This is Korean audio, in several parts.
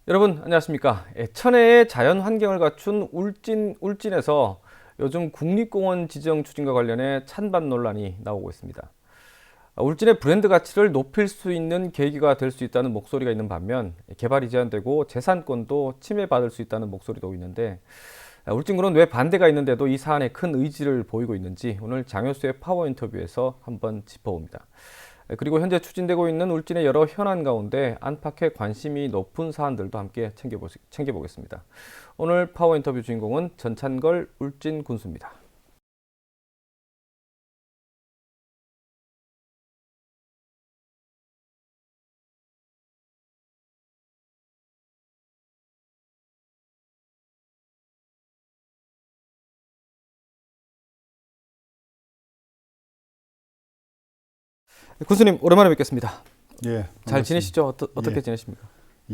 여러분 안녕하십니까. 천혜의 자연 환경을 갖춘 울진에서 요즘 국립공원 지정 추진과 관련해 찬반 논란이 나오고 있습니다. 울진의 브랜드 가치를 높일 수 있는 계기가 될 수 있다는 목소리가 있는 반면, 개발이 제한되고 재산권도 침해받을 수 있다는 목소리도 있는데, 울진군은 왜 반대가 있는데도 이 사안에 큰 의지를 보이고 있는지 오늘 장효수의 파워 인터뷰에서 한번 짚어봅니다. 그리고 현재 추진되고 있는 울진의 여러 현안 가운데 안팎의 관심이 높은 사안들도 함께 챙겨보겠습니다. 오늘 파워 인터뷰 주인공은 전찬걸 울진 군수입니다. 군수님 오랜만에 뵙겠습니다. 예, 잘 반갑습니다. 지내시죠? 어떻게 예. 지내십니까?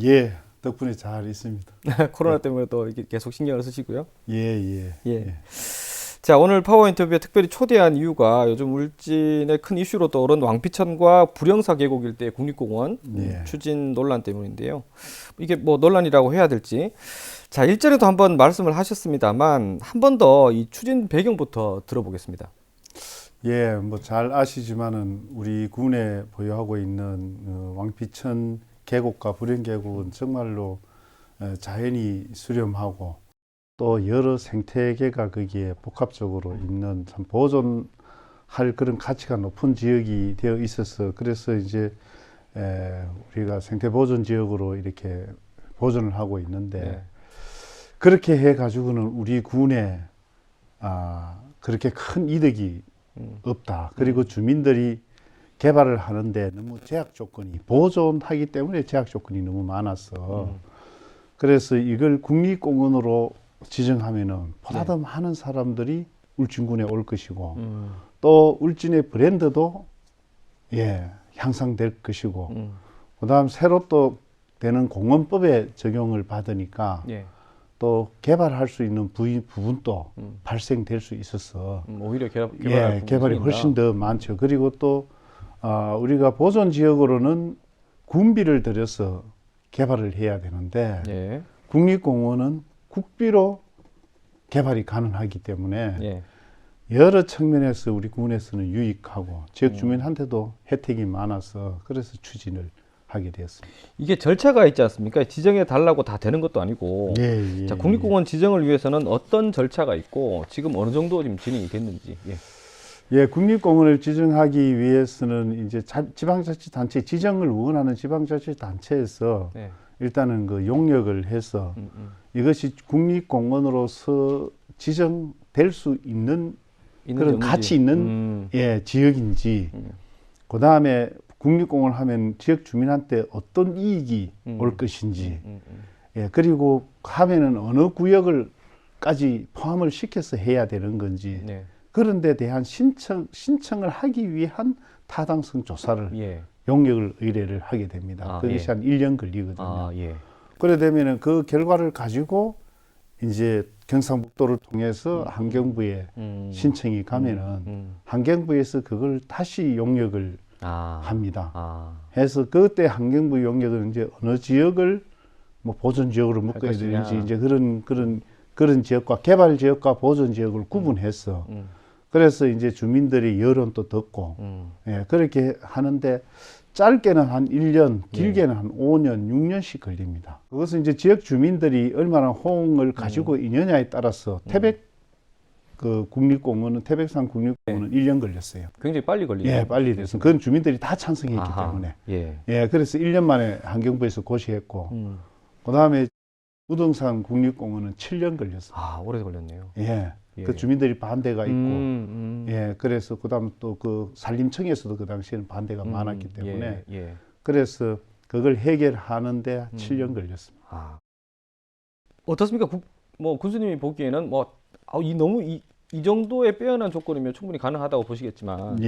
예, 덕분에 잘 있습니다. 코로나 때문에 또 이렇게 계속 신경을 쓰시고요. 예, 예, 예. 예. 자, 오늘 파워 인터뷰에 특별히 초대한 이유가 요즘 울진의 큰 이슈로 떠오른 왕피천과 불영사 계곡 일대 국립공원 예. 추진 논란 때문인데요. 이게 뭐 논란이라고 해야 될지. 자, 일전에도 한번 말씀을 하셨습니다만 한 번 더 이 추진 배경부터 들어보겠습니다. 예, 뭐 잘 아시지만은 우리 군에 보유하고 있는 왕피천 계곡과 불영계곡은 정말로 자연이 수렴하고 또 여러 생태계가 거기에 복합적으로 있는 참 보존할 그런 가치가 높은 지역이 되어 있어서 그래서 이제 우리가 생태 보존 지역으로 이렇게 보존을 하고 있는데 네. 그렇게 해 가지고는 우리 군에 그렇게 큰 이득이 없다. 그리고 주민들이 개발을 하는데 너무 제약 조건이 보존하기 때문에 제약 조건이 너무 많아서 그래서 이걸 국립공원으로 지정하면은 보다 더 많은 사람들이 울진군에 올 것이고 또 울진의 브랜드도 향상될 것이고 그다음 새로 또 되는 공원법에 적용을 받으니까 예. 또 개발할 수 있는 부분도 발생될 수 있어서 오히려 개발이 훨씬 더 많죠. 그리고 또 우리가 보존 지역으로는 군비를 들여서 개발을 해야 되는데 예. 국립공원은 국비로 개발이 가능하기 때문에 예. 여러 측면에서 우리 군에서는 유익하고 지역 주민한테도 혜택이 많아서 그래서 추진을 하게 되었습니다. 이게 절차가 있지 않습니까? 지정해 달라고 다 되는 것도 아니고. 예, 자, 국립공원 지정을 위해서는 어떤 절차가 있고 지금 어느 정도 지금 진행이 됐는지. 예. 예, 국립공원을 지정하기 위해서는 이제 지방자치단체 지정을 원하는 지방자치단체에서 네. 일단은 그 용역을 해서 이것이 국립공원으로서 지정될 수 있는 그런 가치 있는 지역인지 그 다음에 국립공원을 하면 지역 주민한테 어떤 이익이 올 것인지 그리고 하면은 어느 구역을까지 포함을 시켜서 해야 되는 건지 네. 그런 데 대한 신청을 하기 위한 타당성 조사를 용역을 의뢰를 하게 됩니다. 그것이 한 1년 걸리거든요. 그래 되면은 그 결과를 가지고 이제 경상북도를 통해서 환경부에 신청이 가면은 환경부에서 그걸 다시 용역을 합니다. 해서 그때 환경부 용역은 이제 어느 지역을 뭐 보존 지역으로 묶어야 되는지 이제 그런 지역과 개발 지역과 보존 지역을 구분해서 그래서 이제 주민들이 여론도 듣고 그렇게 하는데 짧게는 한 1년, 길게는 한 5년, 6년씩 걸립니다. 그것은 이제 지역 주민들이 얼마나 호응을 가지고 있느냐에 따라서 태백산 국립공원은 1년 걸렸어요. 굉장히 빨리 걸리죠. 예, 빨리 돼서. 그건 주민들이 다 찬성했기 때문에. 그래서 1년 만에 환경부에서 고시했고, 그 다음에 우등산 국립공원은 7년 걸렸습니다. 오래 걸렸네요. 그 주민들이 반대가 있고, 그래서 그다음 또 그 산림청에서도 그 당시에는 반대가 많았기 때문에, 그래서 그걸 해결하는데 7년 걸렸습니다. 어떻습니까? 뭐 군수님이 보기에는 이 정도의 빼어난 조건이면 충분히 가능하다고 보시겠지만,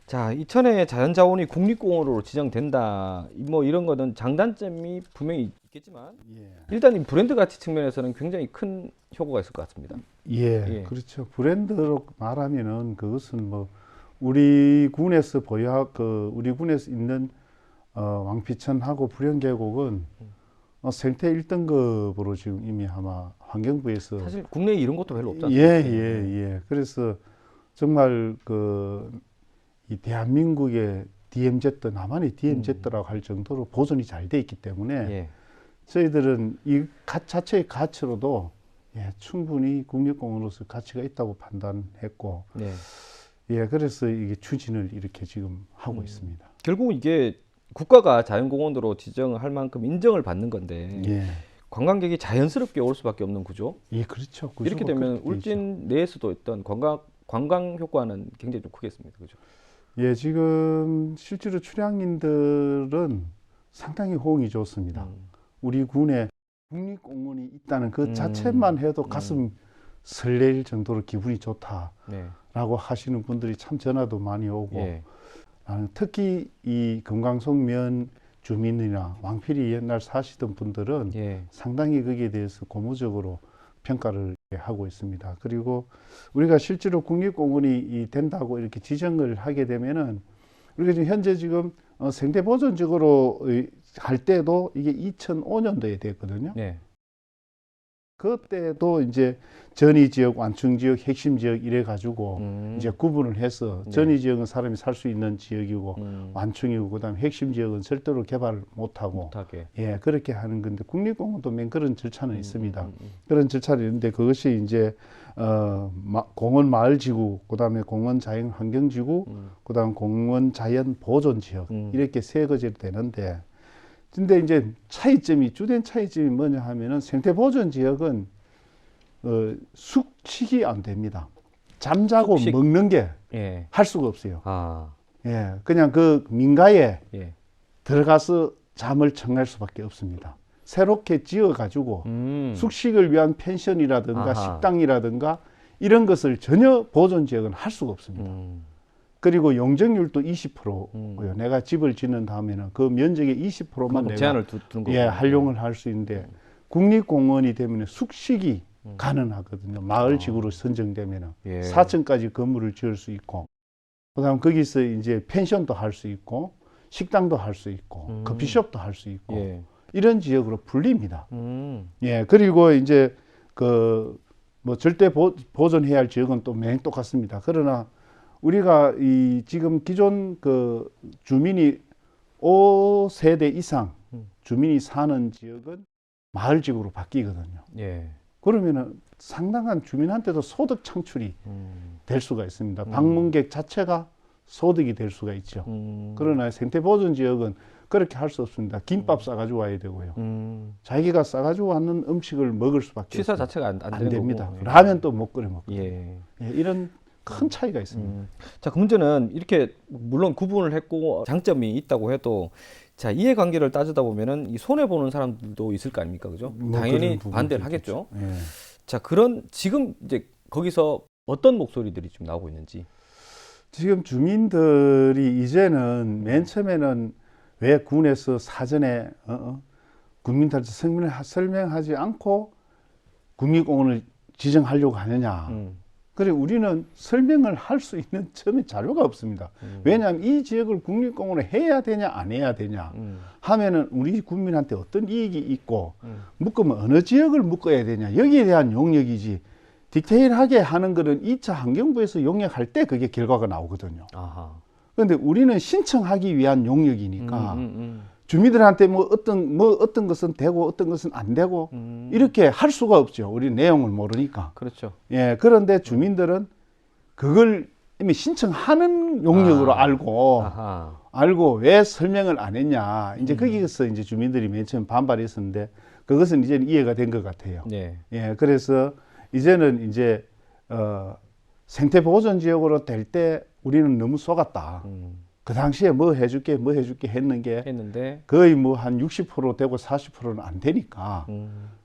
자, 이천의 자연자원이 국립공원으로 지정된다, 뭐 이런 거는 장단점이 분명히 있겠지만, 일단 이 브랜드 가치 측면에서는 굉장히 큰 효과가 있을 것 같습니다. 그렇죠. 브랜드로 말하면은 그것은 뭐 우리 군에서 우리 군에서 있는 왕피천하고 불영계곡은 생태 1등급으로 지금 이미 아마 환경부에서 사실 국내에 이런 것도 별로 없지 예, 않습니까? 예. 그래서 정말 이 대한민국의 DMZ, 남한의 DMZ라고 할 정도로 보존이 잘 돼 있기 때문에 예. 저희들은 이 자체의 가치로도 충분히 국립공원으로서 가치가 있다고 판단했고, 네. 그래서 이게 추진을 이렇게 지금 하고 있습니다. 결국 이게 국가가 자연공원으로 지정할 만큼 인정을 받는 건데 관광객이 자연스럽게 올 수밖에 없는 구조. 예, 그렇죠. 이렇게 되면 울진 내에서도 어떤 관광 효과는 굉장히 좀 크겠습니다. 그죠? 예, 지금 실제로 출향인들은 상당히 호응이 좋습니다. 우리 군에 국립공원이 있다는 그 자체만 해도 가슴 설레일 정도로 기분이 좋다라고 하시는 분들이 참 전화도 많이 오고, 특히 이 금강송면 주민이나 왕필이 옛날 사시던 분들은 상당히 거기에 대해서 고무적으로 평가를 하고 있습니다. 그리고 우리가 실제로 국립공원이 된다고 이렇게 지정을 하게 되면은 우리가 지금 현재 지금 생태보존적으로 할 때도 이게 2005년도에 됐거든요. 그때도 이제 전이 지역, 완충 지역, 핵심 지역 이래 가지고 이제 구분을 해서 전이 지역은 사람이 살 수 있는 지역이고 완충이고 그다음에 핵심 지역은 절대로 개발을 못하게 그렇게 하는 건데 국립공원도 맨 그런 절차는 있습니다. 그런 절차는 있는데 그것이 이제 공원 마을 지구, 그다음에 공원 자연 환경 지구, 그다음 공원 자연 보존 지역 이렇게 세 가지로 되는데. 근데 이제 주된 차이점이 뭐냐 하면은 생태보존 지역은 숙식이 안 됩니다. 잠자고 먹는 게 할 수가 없어요. 그냥 그 민가에 들어가서 잠을 청할 수밖에 없습니다. 새롭게 지어가지고 숙식을 위한 펜션이라든가 식당이라든가 이런 것을 전혀 보존 지역은 할 수가 없습니다. 그리고 용적률도 20%고요. 내가 집을 짓는 다음에는 그 면적의 20%만 내가 제한을 두는 거고. 활용을 할 수 있는데 국립공원이 되면 숙식이 가능하거든요. 마을 지구로 선정되면은 4층까지 건물을 지을 수 있고, 그다음 거기서 이제 펜션도 할 수 있고, 식당도 할 수 있고, 커피숍도 할 수 있고 이런 지역으로 불립니다. 그리고 이제 뭐 절대 보존해야 할 지역은 또 매행 똑같습니다. 그러나 우리가 지금 기존 주민이 5세대 이상 주민이 사는 지역은 마을지구로 바뀌거든요. 그러면은 상당한 주민한테도 소득 창출이 될 수가 있습니다. 방문객 자체가 소득이 될 수가 있죠. 그러나 생태보존 지역은 그렇게 할 수 없습니다. 김밥 싸가지고 와야 되고요. 자기가 싸가지고 왔는 음식을 먹을 수밖에 취사 없습니다. 자체가 안 됩니다. 거고. 라면도 못 끓여 먹고 이런 큰 차이가 있습니다. 자, 그 문제는 이렇게 물론 구분을 했고 장점이 있다고 해도 자, 이해관계를 따지다 보면은 이 손해 보는 사람들도 있을 거 아닙니까, 그죠? 당연히 반대를 하겠죠. 자, 지금 이제 거기서 어떤 목소리들이 좀 나오고 있는지. 지금 주민들이 이제는 맨 처음에는 왜 군에서 사전에 국민들한테 설명하지 않고 국립공원을 지정하려고 하느냐. 그래 우리는 설명을 할 수 있는 처음에 자료가 없습니다. 왜냐하면 이 지역을 국립공원을 해야 되냐 안 해야 되냐 하면은 우리 국민한테 어떤 이익이 있고 묶으면 어느 지역을 묶어야 되냐 여기에 대한 용역이지 디테일하게 하는 거는 2차 환경부에서 용역할 때 그게 결과가 나오거든요. 그런데 우리는 신청하기 위한 용역이니까 주민들한테 어떤 것은 되고 어떤 것은 안 되고 이렇게 할 수가 없죠. 우리 내용을 모르니까. 그렇죠. 그런데 주민들은 그걸 이미 신청하는 용역으로 알고 왜 설명을 안 했냐. 이제 거기서 이제 주민들이 맨 처음 반발했었는데 그것은 이제는 이해가 된 것 같아요. 그래서 이제는 이제 생태보존 지역으로 될 때 우리는 너무 속았다. 그 당시에 뭐 해줄게 했는데 거의 뭐 한 60% 되고 40%는 안 되니까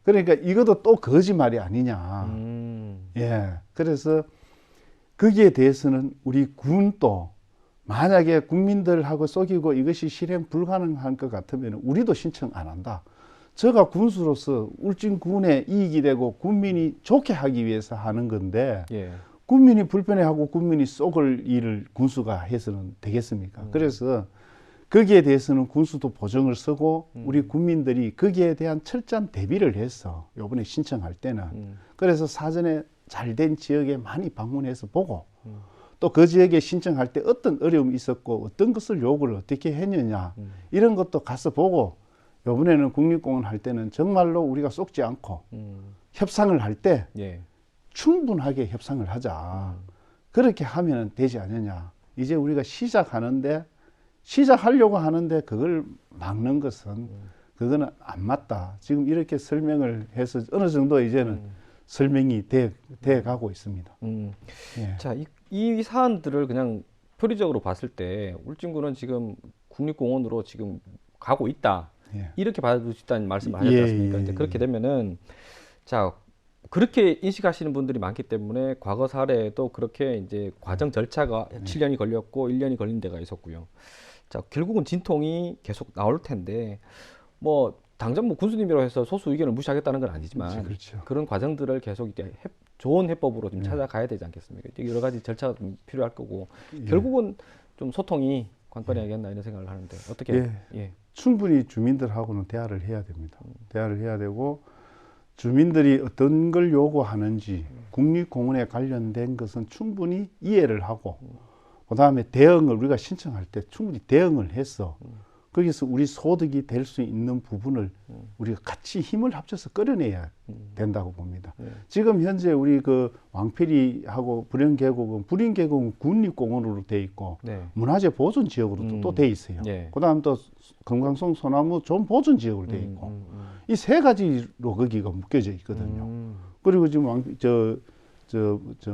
그러니까 이것도 또 거짓말이 아니냐. 그래서 거기에 대해서는 우리 군도 만약에 국민들하고 속이고 이것이 실행 불가능한 것 같으면 우리도 신청 안 한다. 제가 군수로서 울진군에 이익이 되고 군민이 좋게 하기 위해서 하는 건데 국민이 불편해하고 국민이 쏘글 일을 군수가 해서는 되겠습니까? 그래서 거기에 대해서는 군수도 보증을 서고 우리 국민들이 거기에 대한 철저한 대비를 했어. 요번에 신청할 때는. 그래서 사전에 잘된 지역에 많이 방문해서 보고 또 그 지역에 신청할 때 어떤 어려움이 있었고 어떤 것을 요구를 어떻게 했느냐 이런 것도 가서 보고 요번에는 국립공원 할 때는 정말로 우리가 속지 않고 협상을 할 때 예. 충분하게 협상을 하자. 그렇게 하면 되지 않느냐. 이제 우리가 시작하려고 하는데 그걸 막는 것은 그거는 안 맞다. 지금 이렇게 설명을 해서 어느 정도 이제는 설명이 돼 가고 있습니다. 예. 자, 이 사안들을 그냥 표리적으로 봤을 때 울진군은 지금 국립공원으로 지금 가고 있다. 예. 이렇게 받아들일 수 있다는 말씀을 하셨지 않습니까? 이제 그렇게 되면은 자, 그렇게 인식하시는 분들이 많기 때문에 과거 사례에도 그렇게 이제 과정 절차가 7년이 걸렸고 1년이 걸린 데가 있었고요. 자, 결국은 진통이 계속 나올 텐데 뭐 당장 뭐 군수님이라고 해서 소수 의견을 무시하겠다는 건 아니지만 그렇죠. 그런 과정들을 계속 이제 좋은 해법으로 좀 찾아가야 되지 않겠습니까? 여러 가지 절차가 좀 필요할 거고 결국은 좀 소통이 관건이야겠나 이런 생각을 하는데 어떻게? 예. 충분히 주민들하고는 대화를 해야 됩니다. 대화를 해야 되고 주민들이 어떤 걸 요구하는지 국립공원에 관련된 것은 충분히 이해를 하고 그다음에 대응을 우리가 신청할 때 충분히 대응을 해서 거기서 우리 소득이 될 수 있는 부분을 우리가 같이 힘을 합쳐서 끌어내야 된다고 봅니다. 지금 현재 우리 그 왕피리하고 불인계곡은 국립공원으로 돼 있고 문화재 보존 지역으로 또 돼 있어요. 그다음 또 금강송 소나무 존 보존 지역으로 돼 있고 이 세 가지로 거기가 묶여져 있거든요. 그리고 지금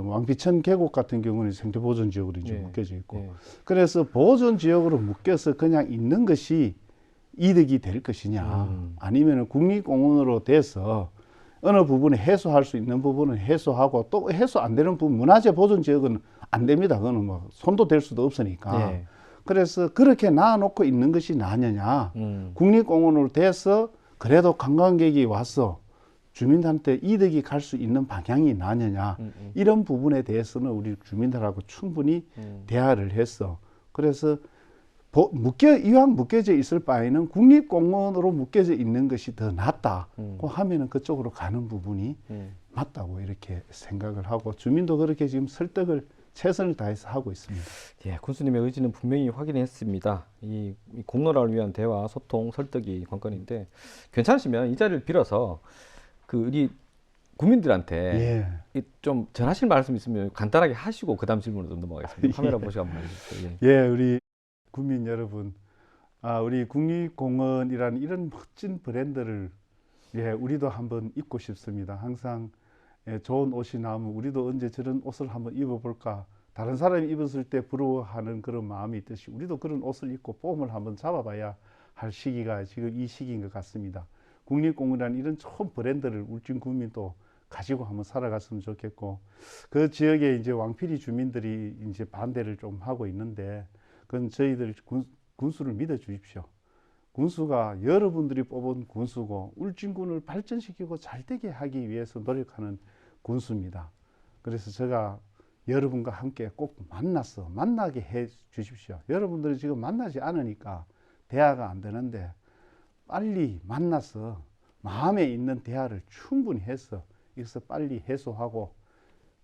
왕비천 계곡 같은 경우는 생태보존 지역으로 이제 묶여져 있고 그래서 보존 지역으로 묶여서 그냥 있는 것이 이득이 될 것이냐 아니면 국립공원으로 돼서 어느 부분에 해소할 수 있는 부분은 해소하고 또 해소 안 되는 부분 문화재 보존 지역은 안 됩니다. 그거는 뭐 손도 댈 수도 없으니까 그래서 그렇게 놔놓고 있는 것이 나느냐 국립공원으로 돼서 그래도 관광객이 와서 주민들한테 이득이 갈 수 있는 방향이 나느냐 이런 부분에 대해서는 우리 주민들하고 충분히 대화를 했어. 그래서 이왕 묶여져 있을 바에는 국립공원으로 묶여져 있는 것이 더 낫다고 하면은 그쪽으로 가는 부분이 맞다고 이렇게 생각을 하고 주민도 그렇게 지금 설득을 최선을 다해서 하고 있습니다. 예, 군수님의 의지는 분명히 확인했습니다. 이 공론화를 위한 대화, 소통, 설득이 관건인데 괜찮으시면 이 자리를 빌어서 그 우리 국민들한테 좀 전하실 말씀 있으면 간단하게 하시고 그다음 질문으로 넘어가겠습니다. 카메라 보시고 한번 해주세요. 우리 국민 여러분, 우리 국립공원이라는 이런 멋진 브랜드를 우리도 한번 입고 싶습니다. 항상 좋은 옷이 나오면 우리도 언제 저런 옷을 한번 입어볼까? 다른 사람이 입었을 때 부러워하는 그런 마음이 있듯이 우리도 그런 옷을 입고 폼을 한번 잡아봐야 할 시기가 지금 이 시기인 것 같습니다. 국립공원이라는 이런 좋은 브랜드를 울진 국민도 가지고 한번 살아갔으면 좋겠고 그 지역에 이제 왕피리 주민들이 이제 반대를 좀 하고 있는데 그건 저희들 군수를 믿어 주십시오. 군수가 여러분들이 뽑은 군수고 울진군을 발전시키고 잘되게 하기 위해서 노력하는 군수입니다. 그래서 제가 여러분과 함께 꼭 만나게 해 주십시오. 여러분들이 지금 만나지 않으니까 대화가 안 되는데 빨리 만나서 마음에 있는 대화를 충분히 해서 이것을 빨리 해소하고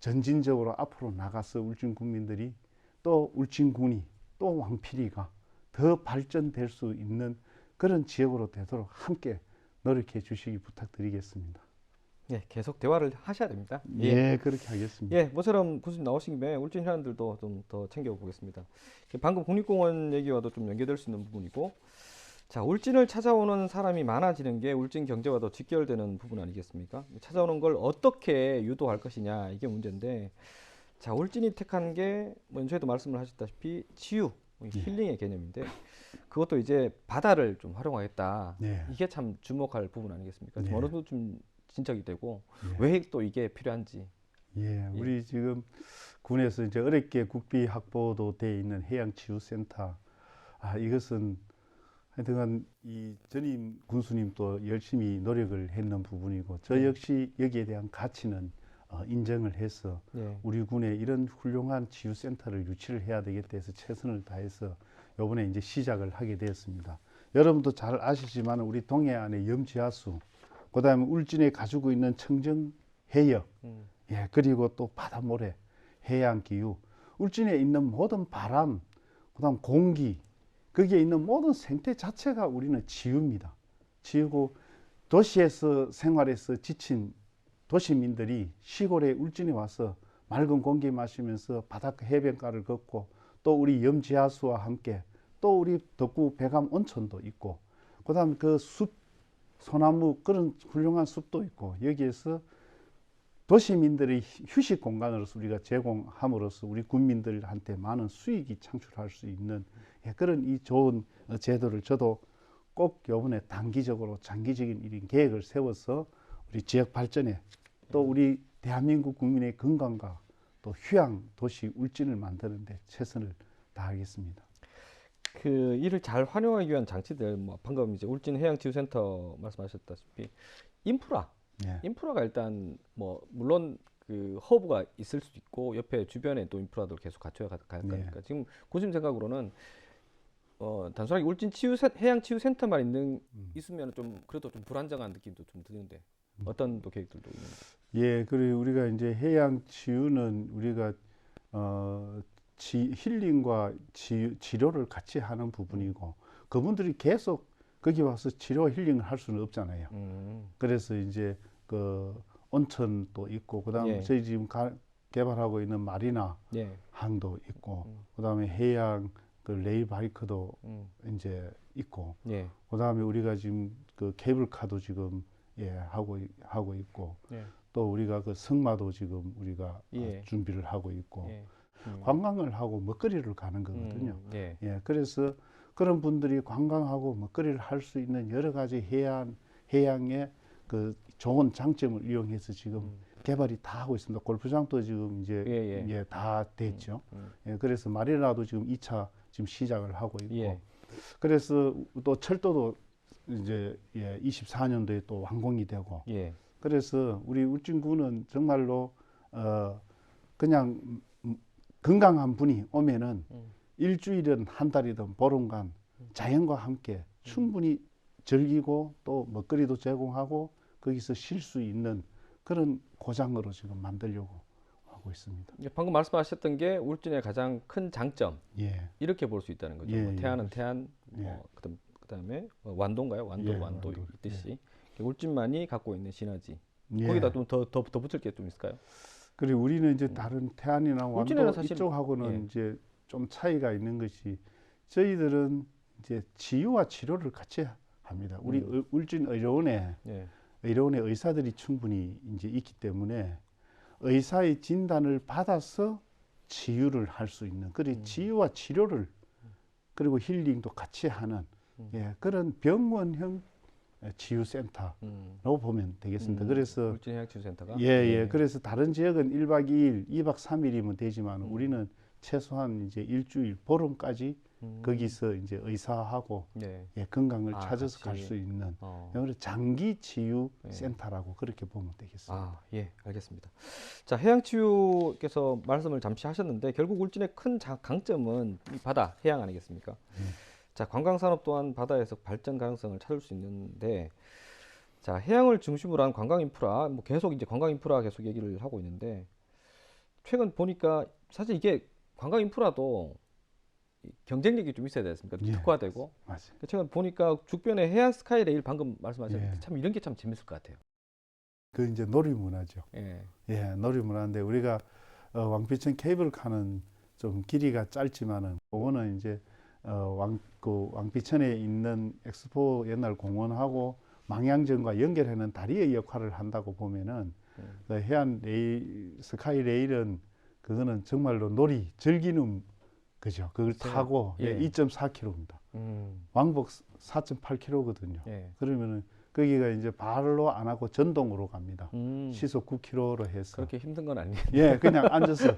전진적으로 앞으로 나가서 울진 국민들이 또 울진군이 또 왕피리가 더 발전될 수 있는 그런 지역으로 되도록 함께 노력해 주시기 부탁드리겠습니다. 예, 계속 대화를 하셔야 됩니다. 그렇게 하겠습니다. 예, 모처럼 군수님 나오신 김에 울진 현안들도 좀 더 챙겨보겠습니다. 방금 국립공원 얘기와도 좀 연계될 수 있는 부분이고 자, 울진을 찾아오는 사람이 많아지는 게 울진 경제와도 직결되는 부분 아니겠습니까? 찾아오는 걸 어떻게 유도할 것이냐 이게 문제인데 자, 울진이 택한 게 뭐 연초에도 말씀을 하셨다시피 치유, 힐링의 개념인데 그것도 이제 바다를 좀 활용하겠다. 이게 참 주목할 부분 아니겠습니까? 지금 어느 정도 좀 진척이 되고 왜 또 이게 필요한지. 우리 지금 군에서 이제 어렵게 국비 확보도 돼 있는 해양치유센터 이것은 하여튼간 이 전임 군수님도 열심히 노력을 했는 부분이고 저 역시 여기에 대한 가치는 인정을 해서 우리 군에 이런 훌륭한 치유센터를 유치를 해야 되겠다 해서 최선을 다해서 요번에 이제 시작을 하게 되었습니다. 여러분도 잘 아시지만 우리 동해안의 염지하수, 그다음에 울진에 가지고 있는 청정 해역, 예, 그리고 또 바다 모래, 해양 기후, 울진에 있는 모든 바람, 그다음 공기, 거기에 있는 모든 생태 자체가 우리는 지유입니다. 지유고 도시에서 생활해서 지친 도시민들이 시골에 울진에 와서 맑은 공기 마시면서 바닷가 해변가를 걷고 또 우리 염지하수와 함께 또 우리 덕구 백암 온천도 있고 그다음 그 숲, 소나무 그런 훌륭한 숲도 있고 여기에서 도시민들의 휴식 공간으로서 우리가 제공함으로써 우리 국민들한테 많은 수익이 창출할 수 있는 그런 이 좋은 제도를 저도 꼭 이번에 단기적으로 장기적인 이런 계획을 세워서 우리 지역 발전에 또 우리 대한민국 국민의 건강과 또 휴양 도시 울진을 만드는데 최선을 다하겠습니다. 그 이를 잘 활용하기 위한 장치들, 뭐 방금 이제 울진 해양치유센터 말씀하셨다시피 인프라, 예. 인프라가 일단 뭐 물론 그 허브가 있을 수도 있고 옆에 주변에 또 인프라도 계속 갖춰야 갈 거니까 예. 지금 고심 생각으로는 단순하게 울진 해양치유센터만 있으면 좀 그래도 좀 불안정한 느낌도 좀 드는데 어떤 또 계획들도 있는지. 예, 그리고 우리가 이제 해양 치유는 우리가 힐링과 치료를 같이 하는 부분이고 그분들이 계속 거기 와서 치료 힐링을 할 수는 없잖아요. 그래서 이제 그 온천도 있고 그다음에 예. 저희 지금 개발하고 있는 마리나 예. 항도 있고 그다음에 해양 그 레일 바이크도 이제 있고 예. 그다음에 우리가 지금 그 케이블카도 지금 예 하고 있고 예. 또 우리가 그 승마도 지금 우리가 예. 준비를 하고 있고 예. 관광을 하고 먹거리를 가는 거거든요. 예. 예, 그래서 그런 분들이 관광하고 먹거리를 할 수 있는 여러 가지 해양의 그 좋은 장점을 이용해서 지금 개발이 다 하고 있습니다. 골프장도 지금 이제 예, 다 됐죠. 예, 그래서 마리나도 지금 2차 지금 시작을 하고 있고, 예. 그래서 또 철도도 이제 예, 24년도에 또 완공이 되고, 예. 그래서 우리 울진군은 정말로 그냥 건강한 분이 오면은 일주일은 한 달이든 보름간 자연과 함께 충분히 즐기고 또 먹거리도 제공하고 거기서 쉴 수 있는 그런 고장으로 지금 만들려고 하고 있습니다. 방금 말씀하셨던 게 울진의 가장 큰 장점 예. 이렇게 볼 수 있다는 거죠. 예, 뭐 태안은 예. 태안, 예. 그다음에 완도인가요? 완도 예, 완도 완도. 있듯이 울진만이 갖고 있는 시너지. 예. 거기다 좀 더 붙일 게 좀 있을까요? 그리고 우리는 이제 다른 태안이나 울진에는 완도 사실- 이쪽하고는 예. 이제 좀 차이가 있는 것이 저희들은 이제 치유와 치료를 같이 합니다. 우리 울진 의료원에 예. 의료원의 의사들이 충분히 이제 있기 때문에 의사의 진단을 받아서 치유를 할 수 있는 그리고 치유와 치료를 그리고 힐링도 같이 하는 예, 그런 병원형 치유센터로 보면 되겠습니다. 그래서 울진 해양치유센터가 예. 그래서 다른 지역은 1박 2일, 2박 3일이면 되지만 우리는 최소한 이제 일주일, 보름까지 거기서 이제 의사하고 네. 예, 건강을 아, 찾아서 같이. 갈 수 있는 어. 그래서 장기 치유 센터라고 그렇게 보면 되겠습니다. 아, 예, 알겠습니다. 자, 해양치유께서 말씀을 잠시 하셨는데 결국 울진의 큰 강점은 이 바다, 해양 아니겠습니까? 자, 관광산업 또한 바다에서 발전 가능성을 찾을 수 있는데, 자, 해양을 중심으로 한 관광 인프라, 뭐 계속 이제 관광 인프라 계속 얘기를 하고 있는데, 최근 보니까 사실 이게 관광 인프라도 경쟁력이 좀 있어야 되지 않습니까? 예, 특화되고. 맞아요. 최근 보니까 주변에 해안 스카이레일 방금 말씀하셨는데 예. 참 이런 게 참 재밌을 것 같아요. 그 이제 놀이문화죠. 예. 예, 놀이문화인데 우리가 왕비천 케이블카는 좀 길이가 짧지만은 그거는 이제 왕비천에 있는 엑스포 옛날 공원하고 망양정과 연결하는 다리의 역할을 한다고 보면은 그 해안 레일, 스카이 레일은 그거는 정말로 놀이 즐기는 그죠. 그걸 타고 예. 2.4km입니다. 왕복 4.8km거든요. 예. 그러면은 거기가 이제 발로 안 하고 전동으로 갑니다. 음. 시속 9km로 해서. 그렇게 힘든 건 아니에요. 예, 그냥 앉아서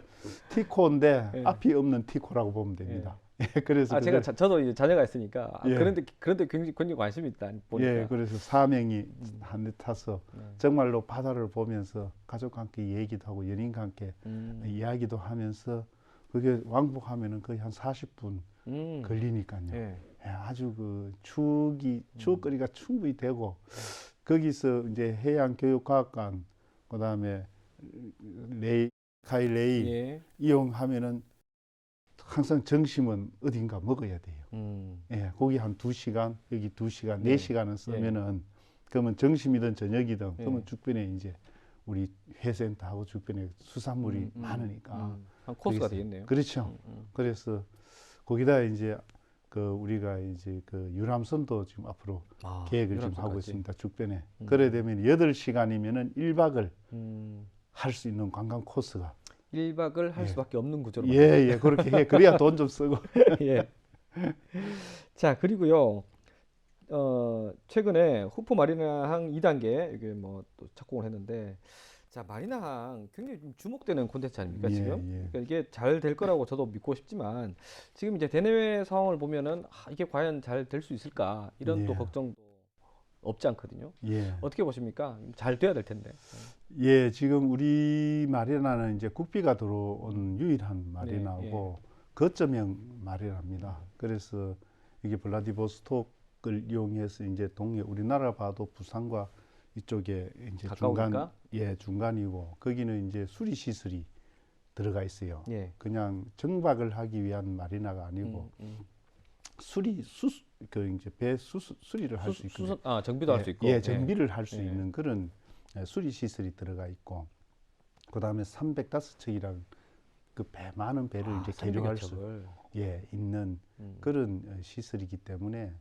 티코인데 예. 앞이 없는 티코라고 보면 됩니다. 예, 그래서 제가 저도 이제 자녀가 있으니까 예. 그런데 굉장히 관심이 있다 보니까. 예, 그래서 4명이 한 대 타서 정말로 바다를 보면서 가족과 함께 얘기도 하고 연인과 함께 이야기도 하면서 그게 왕복하면은 거의 한 40분 걸리니까요. 예. 예, 아주 그 추억거리가 충분히 되고 거기서 이제 해양교육과학관 그다음에 카이레이 예. 이용하면은 항상 점심은 어딘가 먹어야 돼요. 예, 거기 한 2시간, 여기 2시간, 4시간은 쓰면은 그러면 점심이든 저녁이든 그러면 주변에 이제 우리 회센터하고 주변에 수산물이 많으니까 한 코스가 되겠네요. 그렇죠. 그래서 거기다 이제 그 우리가 이제 그 유람선도 지금 앞으로 계획을 지금 하고 있습니다. 주변에. 그래 되면 8시간이면은 1박을 할 수 있는 관광 코스가 1박을 할 수밖에 없는 구조로. 예, 그렇게 해. 그래야 돈 좀 쓰고. 예. 자, 그리고요. 최근에 후포 마리나항 2단계 이게 뭐 또 착공을 했는데, 자, 마리나항 굉장히 좀 주목되는 콘텐츠 아닙니까 지금? 그러니까 이게 잘 될 거라고 저도 믿고 싶지만 지금 이제 대내외 상황을 보면은 이게 과연 잘 될 수 있을까 이런 또 걱정도 없지 않거든요. 어떻게 보십니까? 잘 돼야 될 텐데. 예, 지금 우리 마리나는 이제 국비가 들어온 유일한 마리나고 거점형 마리나입니다. 그래서 이게 블라디보스톡을 이용해서 이제 동해 우리나라 봐도 부산과 이쪽에 이제 가까우니까? 중간이고 거기는 이제 수리 시설이 들어가 있어요. 그냥 정박을 하기 위한 마리나가 아니고 배 수리를 할 수 있고 정비도 할 수 있고 정비를 할 수 있는 그런 수리 시설이 들어가 있고 그다음에 305척이라는 그 배 많은 배를 이제 개조할 수 있는 그런 시설이기 때문에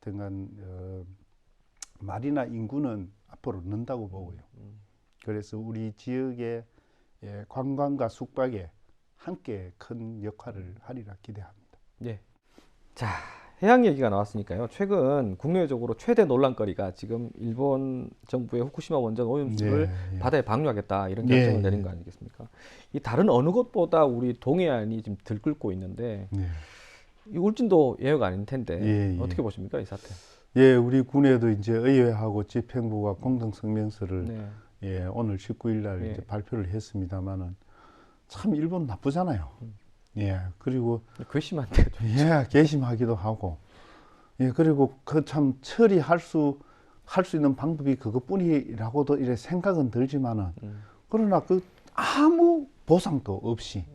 하여튼간 마리나 인구는 앞으로 는다고 보고요. 그래서 우리 지역의 관광과 숙박에 함께 큰 역할을 하리라 기대합니다. 예. 자, 해양 얘기가 나왔으니까요. 최근 국내적으로 최대 논란거리가 지금 일본 정부의 후쿠시마 원전 오염수를 바다에 방류하겠다 이런 결정을 내린 거 아니겠습니까? 이 다른 어느 곳보다 우리 동해안이 지금 들끓고 있는데 이 울진도 예외가 아닐 텐데 어떻게 보십니까 이 사태? 예, 우리 군에도 이제 의회하고 집행부가 공동 성명서를 오늘 19일 날 이제 발표를 했습니다만은 참 일본 나쁘잖아요. 그리고 괘씸한데 괘씸하기도 하고, 그리고 그 참 처리할 수 있는 방법이 그것뿐이라고도 이래 생각은 들지만은 그러나 그 아무 보상도 없이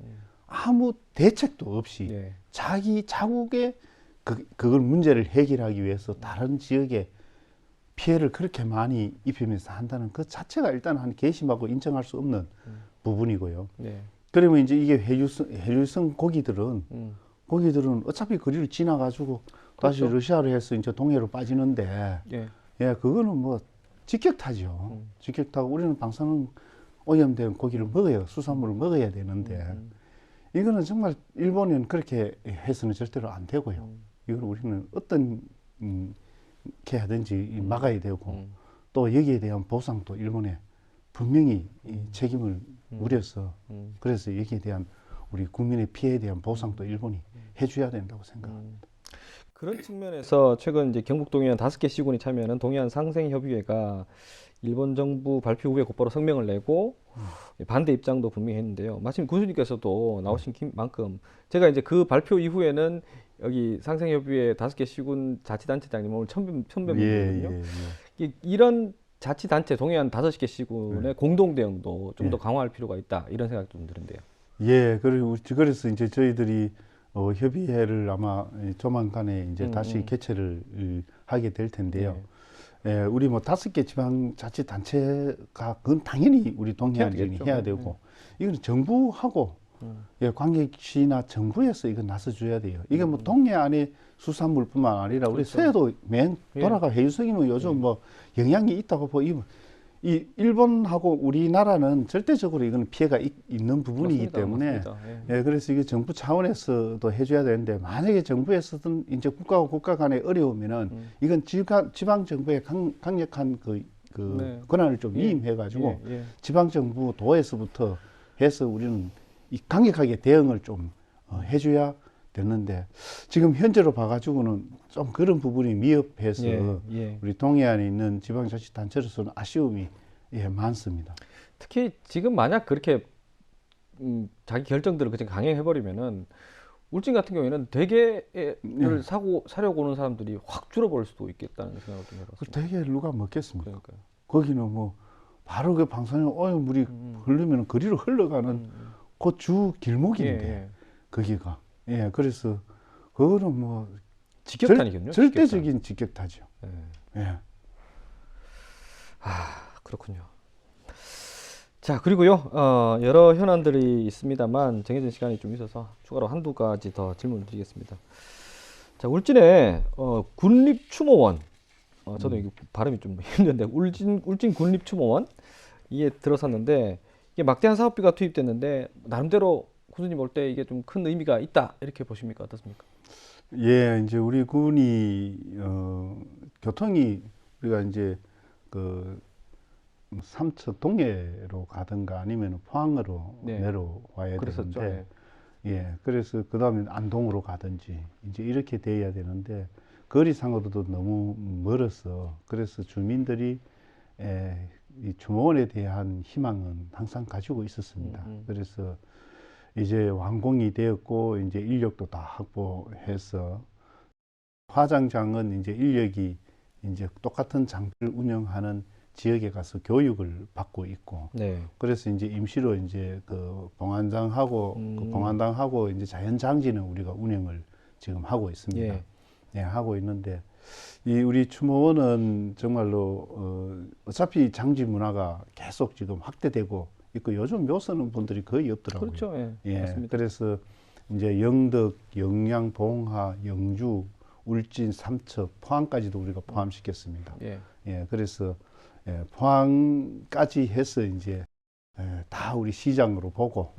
아무 대책도 없이 자기 자국의 그걸 문제를 해결하기 위해서 다른 지역에 피해를 그렇게 많이 입히면서 한다는 그 자체가 일단 한 괘씸하고 인정할 수 없는 부분이고요. 그러면 이제 이게 해류성 고기들은 어차피 거리를 지나가지고 다시 러시아로 해서 이제 동해로 빠지는데, 그거는 뭐 직격타죠. 직격타고 우리는 방사능 오염된 고기를 먹어야, 수산물을 먹어야 되는데, 이거는 정말 일본은 그렇게 해서는 절대로 안 되고요. 이걸 우리는 어떤 게 하든지 막아야 되고, 또 여기에 대한 보상도 일본에 분명히 책임을 물어서 그래서 여기에 대한 우리 국민의 피해에 대한 보상도 일본이 해줘야 된다고 생각합니다. 그런 측면에서 최근 이제 경북 동해안 5개 시군이 참여하는 동해안 상생협의회가 일본 정부 발표 후에 곧바로 성명을 내고 반대 입장도 분명히 했는데요. 마침 군수님께서도 나오신 만큼 제가 이제 그 발표 이후에는 여기 상생협의회 5개 시군 자치단체장님 오늘 처음 뵙거든요. 이런 자치단체 동해안 5개 시군의 공동 대응도 좀 더 강화할 필요가 있다 이런 생각이 좀 드는데요. 그리고 그래서 이제 저희들이 협의회를 아마 조만간에 이제 다시 개최를 하게 될 텐데요. 우리 뭐 5개 지방자치단체가 그건 당연히 우리 동해안이 해야 되고 이건 정부하고 관계시나 정부에서 이거 나서줘야 돼요. 이게 뭐 동해안의 수산물뿐만 아니라 우리 서해도 맨 돌아가 해유성이면 요즘 뭐 영향이 있다고 보이면 이 일본하고 우리나라는 절대적으로 이건 피해가 있는 부분이기 때문에 그래서 이게 정부 차원에서도 해줘야 되는데 만약에 정부에서든 이제 국가와 국가 간에 어려우면은 이건 지방 정부의 강력한 권한을 좀 위임해가지고 지방 정부 도에서부터 해서 우리는 이 강력하게 대응을 좀 해줘야 됐는데 지금 현재로 봐가지고는 좀 그런 부분이 미흡해서 우리 동해안에 있는 지방자치단체로서는 아쉬움이 많습니다. 특히 지금 만약 그렇게 자기 결정들을 그냥 강행해버리면은 울진 같은 경우에는 대게를 사려고 오는 사람들이 확 줄어버릴 수도 있겠다는 생각을 좀 해봤습니다. 대게 누가 먹겠습니까? 그러니까요. 거기는 뭐 바로 그 방사능 오염물이 흐르면 그리로 흘러가는 그 주 길목인데 거기가 그래서 그거는 뭐 직격탄이거든요. 절대적인 직격탄이죠. 그렇군요. 자, 그리고요, 여러 현안들이 있습니다만 정해진 시간이 좀 있어서 추가로 한두 가지 더 질문을 드리겠습니다. 자, 울진에 군립추모원, 저도 이게 발음이 좀 힘든데 울진 군립추모원 이에 들어섰는데 이게 막대한 사업비가 투입됐는데 나름대로 군수님 볼 때 이게 좀 큰 의미가 있다 이렇게 보십니까? 어떻습니까? 예, 이제 우리 군이 교통이 우리가 이제 그 삼척 동해로 가든가 아니면 포항으로 내려와야 그랬었죠. 되는데 그래서 그 다음에 안동으로 가든지 이제 이렇게 돼야 되는데 거리상으로도 너무 멀어서 그래서 주민들이 이 주무원에 대한 희망은 항상 가지고 있었습니다. 그래서 이제 완공이 되었고 이제 인력도 다 확보해서 화장장은 이제 인력이 이제 똑같은 장비를 운영하는 지역에 가서 교육을 받고 있고, 그래서 이제 임시로 이제 그 봉안당하고 이제 자연장지는 우리가 운영을 지금 하고 있습니다. 하고 있는데 이 우리 추모원은 정말로 어차피 장지 문화가 계속 지금 확대되고 있고 요즘 묘서는 분들이 거의 없더라고요. 그렇죠. 맞습니다. 그래서 이제 영덕, 영양, 봉화, 영주, 울진, 삼척, 포항까지도 우리가 포함시켰습니다. 그래서 포항까지 해서 이제 다 우리 시장으로 보고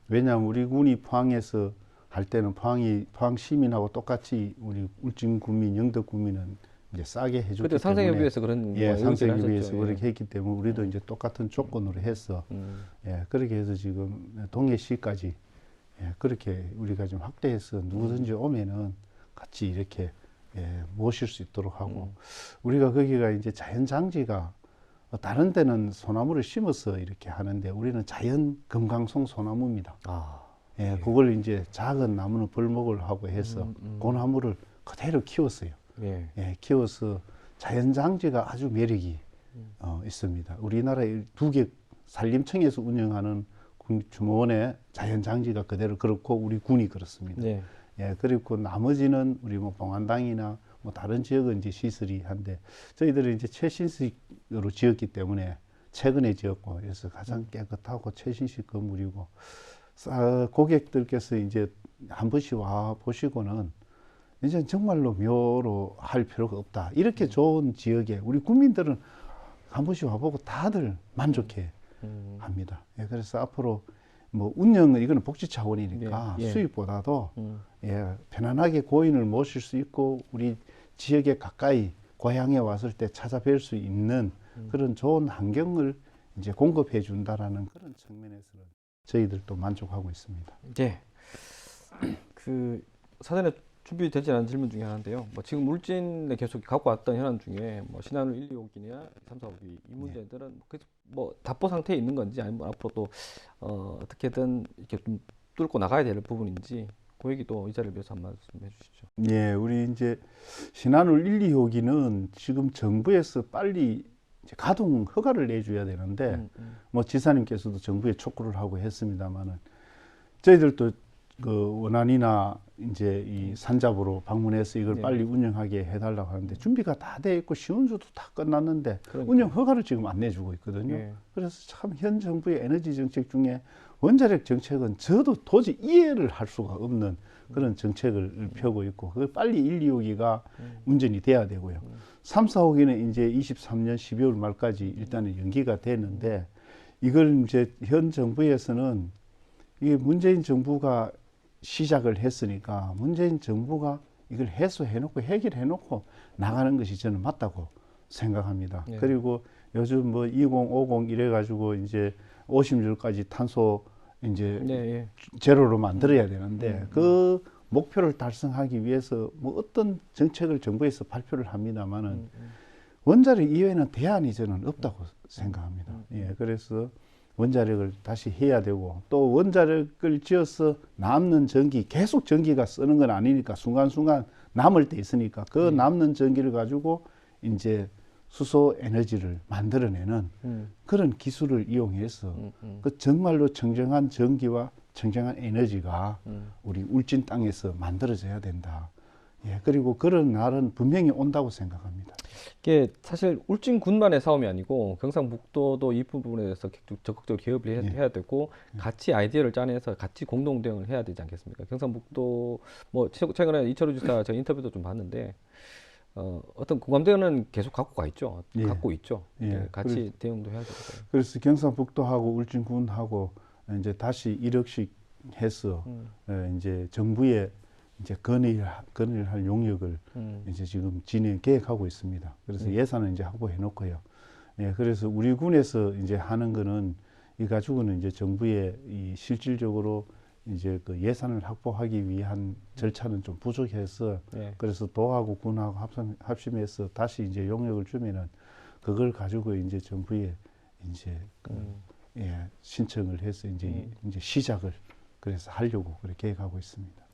왜냐하면 우리 군이 포항에서 할 때는 포항 시민하고 똑같이 우리 울진 구민, 영덕 구민은 이제 싸게 해줬기 때문에 상생협의회에서 그런 상생협의회에서 그렇게 했기 때문에 우리도 이제 똑같은 조건으로 해서 그렇게 해서 지금 동해시까지 그렇게 우리가 좀 확대해서 누구든지 오면은 같이 이렇게 모실 수 있도록 하고 우리가 거기가 이제 자연장지가 다른 데는 소나무를 심어서 이렇게 하는데 우리는 자연 금강송 소나무입니다. 그걸 이제 작은 나무는 벌목을 하고 해서 그 나무를 그대로 키웠어요. 키워서 자연장지가 아주 매력이 있습니다. 우리나라에 2개 산림청에서 운영하는 주무원의 자연장지가 그대로 그렇고 우리 군이 그렇습니다. 그리고 나머지는 우리 뭐 봉안당이나 뭐 다른 지역은 이제 시설이 한데 저희들은 이제 최신식으로 지었기 때문에 최근에 지었고 그래서 가장 깨끗하고 최신식 건물이고 고객들께서 이제 한 번씩 와 보시고는 이제 정말로 묘로 할 필요가 없다. 이렇게 좋은 지역에 우리 국민들은 한 번씩 와보고 다들 만족해 합니다. 그래서 앞으로 뭐 운영은 이거는 복지 차원이니까 수입보다도 편안하게 고인을 모실 수 있고 우리 지역에 가까이 고향에 왔을 때 찾아뵐 수 있는 그런 좋은 환경을 이제 공급해 준다라는 그런 측면에서는 저희들도 만족하고 있습니다. 그 사전에 준비되지 않은 질문 중에 하나인데요. 뭐 지금 울진에 계속 갖고 왔던 현안 중에 뭐 신한울 1, 2호기나 3, 4호기 이 문제들은 뭐 답보 상태에 있는 건지 아니면 앞으로 또 어떻게든 이렇게 좀 뚫고 나가야 될 부분인지 그 얘기도 이 자리를 위해서 한 말씀 해주시죠. 우리 이제 신한울 1, 2호기는 지금 정부에서 빨리 이제 가동 허가를 내줘야 되는데 뭐 지사님께서도 정부에 촉구를 하고 했습니다만은 저희들도 그 원안이나 이제 이 산잡으로 방문해서 이걸 빨리 운영하게 해달라고 하는데 준비가 다 돼 있고 시운주도 다 끝났는데 운영 허가를 지금 안 내주고 있거든요. 그래서 참 현 정부의 에너지 정책 중에 원자력 정책은 저도 도저히 이해를 할 수가 없는 그런 정책을 펴고 있고 그걸 빨리 1, 2호기가 운전이 돼야 되고요. 3, 4호기는 이제 23년 12월 말까지 일단은 연기가 되는데 이걸 이제 현 정부에서는 이게 문재인 정부가 시작을 했으니까 문재인 정부가 이걸 해소해놓고 해결해놓고 나가는 것이 저는 맞다고 생각합니다. 그리고 요즘 뭐 2050 이래가지고 이제 50년까지 탄소 이제 제로로 만들어야 되는데 그 목표를 달성하기 위해서 뭐 어떤 정책을 정부에서 발표를 합니다만은 원자력 이외에는 대안이 저는 없다고 생각합니다. 그래서 원자력을 다시 해야 되고, 또 원자력을 지어서 남는 전기, 계속 전기가 쓰는 건 아니니까 순간순간 남을 때 있으니까 그 남는 전기를 가지고 이제 수소 에너지를 만들어내는 그런 기술을 이용해서 그 정말로 청정한 전기와 청정한 에너지가 우리 울진 땅에서 만들어져야 된다. 예, 그리고 그런 날은 분명히 온다고 생각합니다. 이게 사실 울진군만의 싸움이 아니고 경상북도도 이 부분에 대해서 적극적으로 기업을 해야 되고 같이 아이디어를 짜내서 같이 공동 대응을 해야 되지 않겠습니까? 경상북도 뭐 최근에 이철우 지사 제가 인터뷰도 좀 봤는데 어떤 공감대는 계속 갖고 있죠. 예. 갖고 있죠. 예. 같이 대응도 해야 되고. 그래서 경상북도하고 울진군하고 이제 다시 1억씩 해서 이제 정부에 이제 건의할 용역을 이제 지금 진행 계획하고 있습니다. 그래서 예산은 이제 확보해 놓고요. 예, 그래서 우리 군에서 이제 하는 거는 이 가지고는 이제 정부에 이 실질적으로 이제 그 예산을 확보하기 위한 절차는 좀 부족해서 그래서 도하고 군하고 합심해서 다시 이제 용역을 주면은 그걸 가지고 이제 정부에 이제 신청을 해서 이제 시작을 그래서 하려고 그렇게 계획하고 있습니다.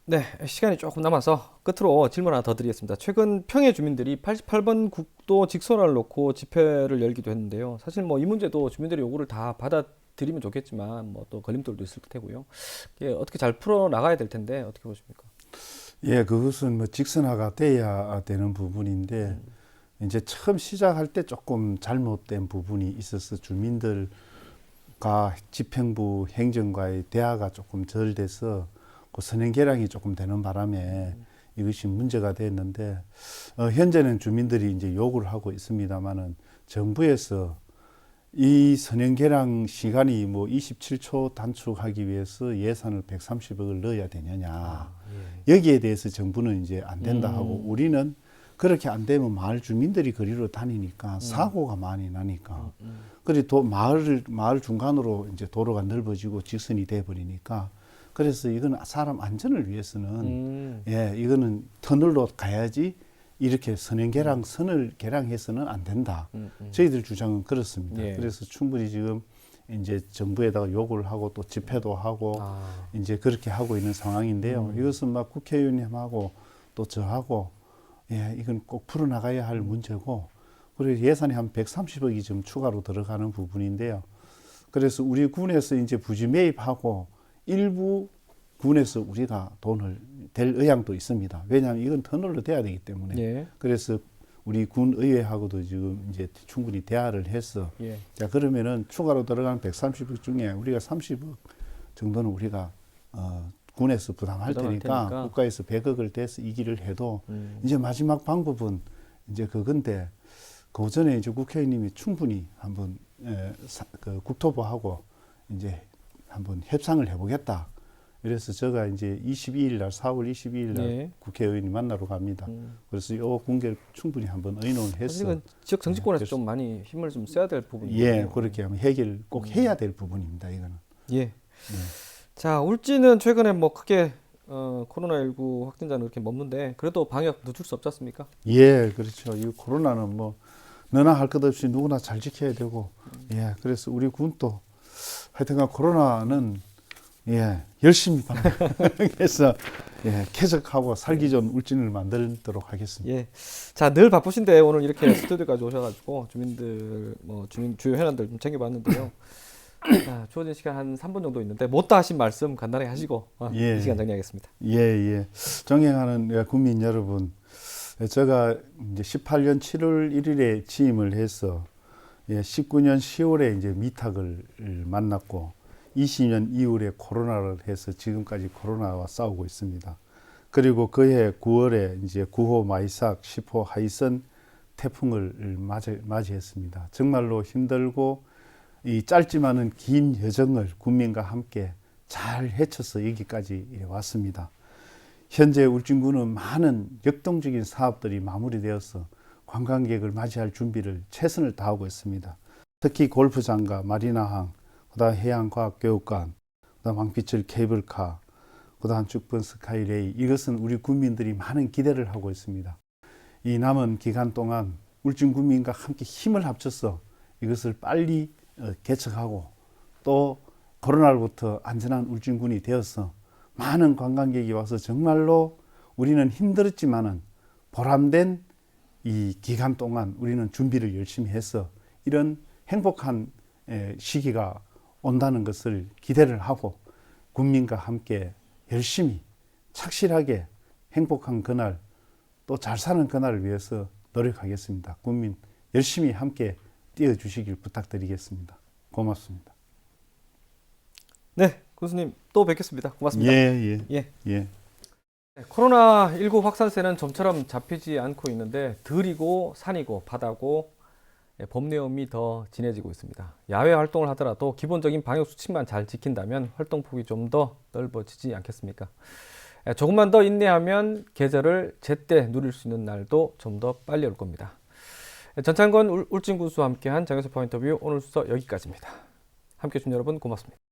네, 시간이 조금 남아서 끝으로 질문 하나 더 드리겠습니다. 최근 평해 주민들이 88번 국도 직선화를 놓고 집회를 열기도 했는데요. 사실 뭐 이 문제도 주민들의 요구를 다 받아들이면 좋겠지만 뭐 또 걸림돌도 있을 테고요. 이게 어떻게 잘 풀어 나가야 될 텐데 어떻게 보십니까? 예, 그것은 뭐 직선화가 돼야 되는 부분인데 이제 처음 시작할 때 조금 잘못된 부분이 있어서 주민들과 집행부 행정과의 대화가 조금 덜 돼서 그 선행 계량이 조금 되는 바람에 이것이 문제가 됐는데 현재는 주민들이 이제 요구를 하고 있습니다만은 정부에서 이 선행 계량 시간이 뭐 27초 단축하기 위해서 예산을 130억을 넣어야 되느냐 여기에 대해서 정부는 이제 안 된다 하고 우리는 그렇게 안 되면 마을 주민들이 거리로 다니니까 사고가 많이 나니까 그리고 마을 중간으로 이제 도로가 넓어지고 직선이 돼 버리니까 그래서 이건 사람 안전을 위해서는 이거는 터널로 가야지 이렇게 선을 개량해서는 안 된다. 저희들 주장은 그렇습니다. 그래서 충분히 지금 이제 정부에다가 요구를 하고 또 집회도 하고 이제 그렇게 하고 있는 상황인데요. 이것은 막 국회의원님하고 또 저하고 이건 꼭 풀어나가야 할 문제고 그리고 예산이 한 130억이 좀 추가로 들어가는 부분인데요. 그래서 우리 군에서 이제 부지 매입하고 일부 군에서 우리가 돈을 댈 의향도 있습니다. 왜냐하면 이건 터널로 돼야 되기 때문에. 그래서 우리 군의회하고도 지금 이제 충분히 대화를 해서 자 그러면은 추가로 들어가는 130억 중에 우리가 30억 정도는 우리가 군에서 부담할 테니까 국가에서 100억을 대서 이 길을 해도 이제 마지막 방법은 이제 그건데 그 전에 이제 국회의원님이 충분히 한번 그 국토부하고 이제 한번 협상을 해보겠다. 그래서 제가 이제 22일 날 4월 22일 날 국회의원이 만나러 갑니다. 그래서 이 관계를 충분히 한번 의논을 해서 지역 정치권에서 좀 많이 힘을 좀 써야 될 부분이에요. 그렇게 하면 해결 꼭 해야 될 부분입니다. 이거는. 자, 울진은 최근에 뭐 크게 코로나19 확진자는 그렇게 멈는데 그래도 방역 늦출 수 없지 않습니까? 그렇죠. 이 코로나는 뭐 너나 할 것 없이 누구나 잘 지켜야 되고 그래서 우리 군도 하여튼간 코로나는 열심히 해서 쾌적하고 살기 좋은 울진을 만들도록 하겠습니다. 자, 늘 바쁘신데 오늘 이렇게 스튜디오까지 오셔가지고 주민들 주요 현안들 좀 챙겨봤는데요. 자, 주어진 시간 한 3분 정도 있는데 못다 하신 말씀 간단하게 하시고 이 시간 정리하겠습니다. 존경하는 국민 여러분, 제가 이제 18년 7월 1일에 취임을 해서 19년 10월에 이제 미탁을 만났고 20년 이후에 코로나를 해서 지금까지 코로나와 싸우고 있습니다. 그리고 그해 9월에 이제 9호 마이삭, 10호 하이선 태풍을 맞이했습니다. 정말로 힘들고 이 짧지만은 긴 여정을 국민과 함께 잘 헤쳐서 여기까지 왔습니다. 현재 울진군은 많은 역동적인 사업들이 마무리되어서 관광객을 맞이할 준비를 최선을 다하고 있습니다. 특히 골프장과 마리나항, 그다음 해양과학교육관, 그다음 왕피철 케이블카, 그다음 죽번 스카이레이 이것은 우리 국민들이 많은 기대를 하고 있습니다. 이 남은 기간 동안 울진 국민과 함께 힘을 합쳐서 이것을 빨리 개척하고 또 코로나로부터 안전한 울진군이 되어서 많은 관광객이 와서 정말로 우리는 힘들었지만은 보람된 이 기간 동안 우리는 준비를 열심히 해서 이런 행복한 시기가 온다는 것을 기대를 하고 국민과 함께 열심히 착실하게 행복한 그날 또 잘 사는 그날을 위해서 노력하겠습니다. 국민 열심히 함께 뛰어주시길 부탁드리겠습니다. 고맙습니다. 네, 교수님 또 뵙겠습니다. 고맙습니다. 예. 네, 코로나19 확산세는 좀처럼 잡히지 않고 있는데 들이고 산이고 바다고 봄내음이 더 진해지고 있습니다. 야외 활동을 하더라도 기본적인 방역 수칙만 잘 지킨다면 활동 폭이 좀 더 넓어지지 않겠습니까? 조금만 더 인내하면 계절을 제때 누릴 수 있는 날도 좀 더 빨리 올 겁니다. 전창건 울진군수와 함께한 장효섭 포인터뷰 오늘 순서 여기까지입니다. 함께해 주신 여러분 고맙습니다.